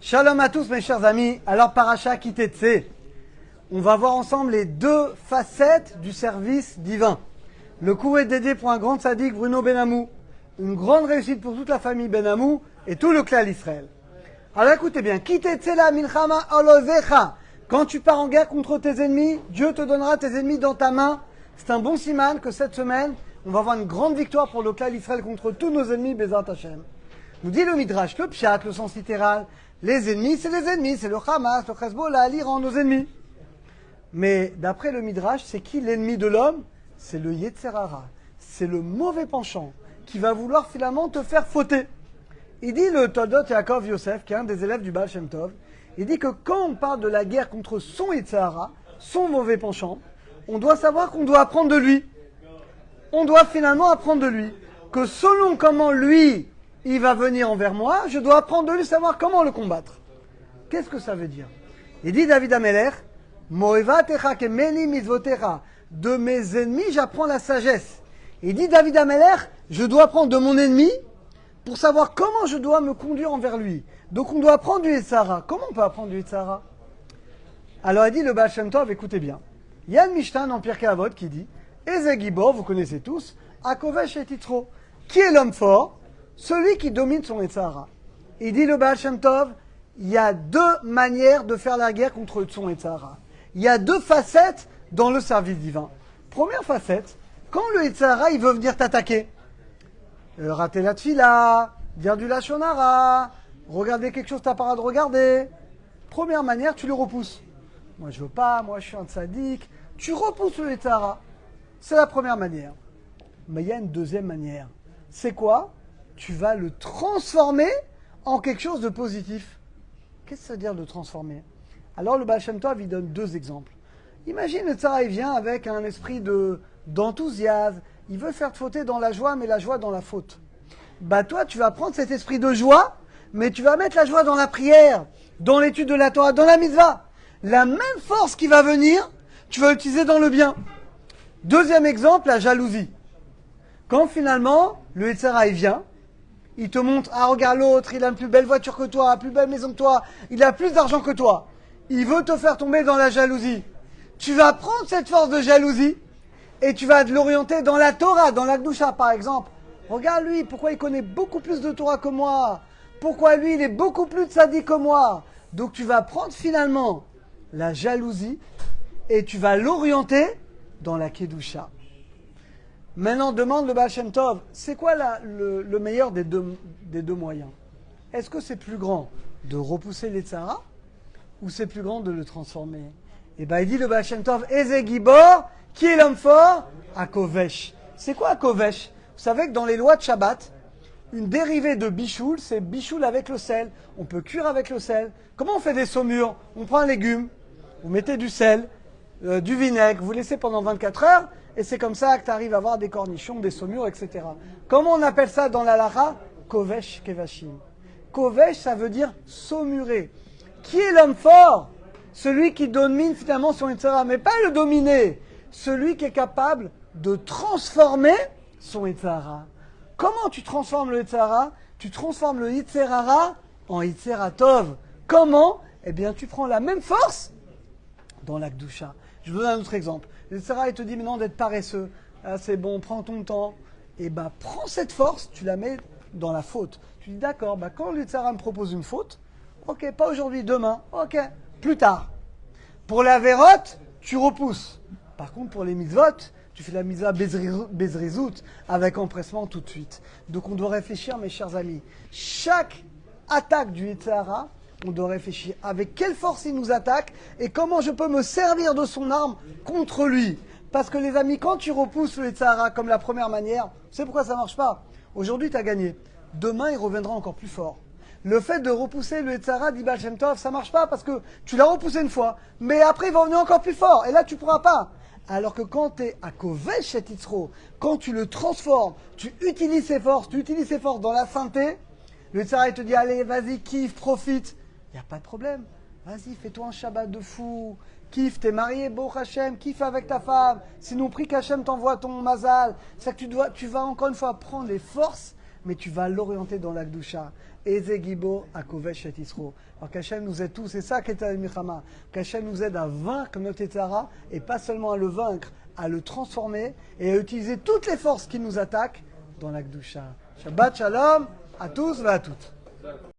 Shalom à tous mes chers amis, alors Paracha Kitetse, on va voir ensemble les deux facettes du service divin. Le cours est dédié pour un grand tzaddik, Bruno Benamou, une grande réussite pour toute la famille Benamou et tout le clan d'Israël. Alors écoutez bien, Kitetse la milchama olozecha, quand tu pars en guerre contre tes ennemis, Dieu te donnera tes ennemis dans ta main. C'est un bon siman que cette semaine, on va avoir une grande victoire pour le clan d'Israël contre tous nos ennemis, Bezrat Hashem. Nous dit le Midrash, le Pshat, le sens littéral, les ennemis, c'est le Hamas, le Hezbollah, l'Iran, nos ennemis. Mais d'après le Midrash, c'est qui l'ennemi de l'homme? C'est le Yetzer Hara, c'est le mauvais penchant qui va vouloir finalement te faire fauter. Il dit le Toldot Yaakov Yosef, qui est un des élèves du Baal Shem Tov, il dit que quand on parle de la guerre contre son Yetzer Hara, son mauvais penchant, on doit savoir qu'on doit apprendre de lui. On doit finalement apprendre de lui. Que selon comment lui, il va venir envers moi, je dois apprendre de lui, savoir comment le combattre. Qu'est-ce que ça veut dire? Il dit David Ameler, Moevatecha kemeni mitzvotecha, de mes ennemis, j'apprends la sagesse. Il dit David Ameler, je dois apprendre de mon ennemi pour savoir comment je dois me conduire envers lui. Donc on doit apprendre du Yetzer Hara. Comment on peut apprendre du Yetzer Hara? Alors il dit le Baal Shem Tov, écoutez bien. Il y a un Mishnah en Pirkei Avot qui dit Eze Gibor, vous connaissez tous, Akovesh et Titro. Qui est l'homme fort? Celui qui domine son Yetzer Hara. Il dit le Baal Shem Tov, il y a deux manières de faire la guerre contre son Yetzer Hara. Il y a deux facettes dans le service divin. Première facette, quand le Yetzer Hara, il veut venir t'attaquer, rater la tfila, dire du lashon hara, regarder quelque chose que tu n'as pas le droit de regarder. Première manière, tu le repousses. Moi je veux pas, moi je suis un tzaddik. Tu repousses le Yetzer Hara. C'est la première manière. Mais il y a une deuxième manière. C'est quoi? Tu vas le transformer en quelque chose de positif. Qu'est-ce que ça veut dire de transformer? Alors le Baal Shem Tov, il donne deux exemples. Imagine le Yetzer Hara, il vient avec un esprit d'enthousiasme. Il veut faire te fauter dans la joie, mais la joie dans la faute. Bah toi, tu vas prendre cet esprit de joie, mais tu vas mettre la joie dans la prière, dans l'étude de la Torah, dans la mitzvah. La même force qui va venir, tu vas l'utiliser dans le bien. Deuxième exemple, la jalousie. Quand finalement, le Yetzer Hara, il vient, il te montre, ah regarde l'autre, il a une plus belle voiture que toi, une plus belle maison que toi, il a plus d'argent que toi. Il veut te faire tomber dans la jalousie. Tu vas prendre cette force de jalousie et tu vas l'orienter dans la Torah, dans la Gdusha par exemple. Regarde lui, pourquoi il connaît beaucoup plus de Torah que moi? Pourquoi lui, il est beaucoup plus tzaddik que moi? Donc tu vas prendre finalement la jalousie et tu vas l'orienter dans la Kedusha. Maintenant, demande le Baal Shem Tov, c'est quoi le meilleur des deux moyens? Est-ce que c'est plus grand de repousser les Yetzer Hara ou c'est plus grand de le transformer? Et bien il dit le Baal Shem Tov, Eze Gibor, qui est l'homme fort? Akovesh. C'est quoi Akovesh? Vous savez que dans les lois de Shabbat, une dérivée de bichoul, c'est bichoul avec le sel. On peut cuire avec le sel. Comment on fait des saumures? On prend un légume, vous mettez du sel, du vinaigre, vous laissez pendant 24 heures, et c'est comme ça que tu arrives à avoir des cornichons, des saumures, etc. Comment on appelle ça dans la Lara? Kovesh Kevashim. Kovesh, ça veut dire saumurer. Qui est l'homme fort? Celui qui domine finalement son Yetzer Hara, mais pas le dominer. Celui qui est capable de transformer son Yetzer Hara. Comment tu transformes le Yetzer Hara? Tu transformes le Yetzer Hara en Yetzer Tov. Comment? Eh bien, tu prends la même force dans la Gdusha. Je vous donne un autre exemple. Le Yetzer Hara, il te dit maintenant d'être paresseux. Ah, c'est bon, prends ton temps. Et bien, prends cette force, tu la mets dans la faute. Tu dis, d'accord, quand le Yetzer Hara me propose une faute, ok, pas aujourd'hui, demain, ok, plus tard. Pour la vérote, tu repousses. Par contre, pour les mitzvot, tu fais la mitzvah bezrizout avec empressement tout de suite. Donc on doit réfléchir, mes chers amis. Chaque attaque du Yetzer Hara, on doit réfléchir avec quelle force il nous attaque et comment je peux me servir de son arme contre lui. Parce que les amis, quand tu repousses le Yetzer Hara comme la première manière, tu sais pourquoi ça ne marche pas? Aujourd'hui, tu as gagné. Demain, il reviendra encore plus fort. Le fait de repousser le Yetzer Hara, dit Baal Shem Tov, ça ne marche pas parce que tu l'as repoussé une fois. Mais après, il va revenir encore plus fort. Et là, tu ne pourras pas. Alors que quand tu es à Kovesh et Yitzro, quand tu le transformes, tu utilises ses forces, dans la sainteté, le Yetzer Hara, il te dit, allez, vas-y, kiffe, profite. Il n'y a pas de problème. Vas-y, fais-toi un Shabbat de fou. Kiffe, t'es marié, Baruch Hashem, kiffe avec ta femme. Sinon, prie qu'Hachem t'envoie ton mazal. C'est que tu vas encore une fois prendre les forces, mais tu vas l'orienter dans la Gdusha. Eze Gibor Akovesh et Isro. Alors qu'Hachem nous aide tous, c'est ça qu'est le Milchama. Qu'Hachem nous aide à vaincre notre Yetzara et pas seulement à le vaincre, à le transformer et à utiliser toutes les forces qui nous attaquent dans la Kedusha. Shabbat Shalom à tous et à toutes.